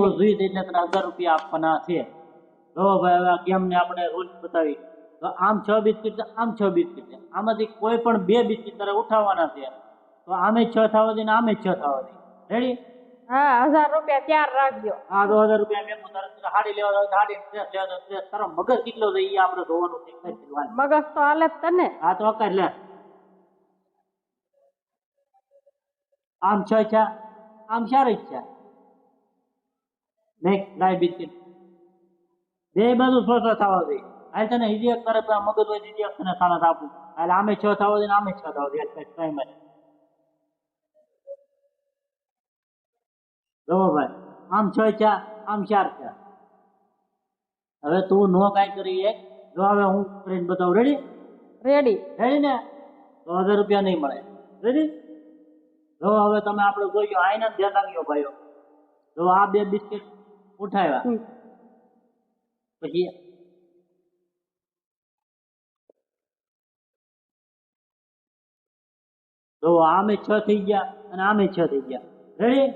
એવું જોઈએ એટલે તને 1000 રૂપિયા આપવાના છે. જો ભાઈ હવે કેમ ને આપણે રૂલ બતાવી તો આમ 6 બિસ્કિટ છે, આમ 6 બિસ્કિટ છે, આમાંથી કોઈ પણ 2 બિસ્કિટ તારે ઉઠાવવાના છે. તો આમે 6 થવા દે ને આમે 6 થવા દે. રેડી? હા 1000 રૂપિયા ત્યાર રાખજો. હા 2000 રૂપિયા મેં તારે હાડી લેવા જાવ હાડી ડ્રેસ લેવા જાવ ડ્રેસ. તારો મગજ કેટલો છે એ આપણે જોવાનું છે. મગજ તો હાલે જ તને. હા તો કર લે. આમ 6 છે, આમ 4 જ છે. નહીં લાય બિસ્કિટ બે બાજુ 6 6 થવા દે. હાલ તને હિજક કરે તો મગજ હોય હિજક તને સારા આપું. હાલ આમે 6 થવા દે ને આમે 6 થવા દે. ટાઈમ જો ભાઈ આમ 6 છે, આમ 4 છે. હવે તું નો કાંઈ કરી એક. જો હવે હું કરીને બતાવું. રેડી? રેડી. રેડી ને? તો 1000 રૂપિયા નહીં મળે. રેડી? જો હવે તમે આપણે જોયો આઈને ધ્યાન રાખજો ભાઈઓ. જો આ 2 બિસ્કિટ ઉઠાવ્યા પછી જો આમે 6 થઈ ગયા અને આમે 6 થઈ ગયા. રેડી?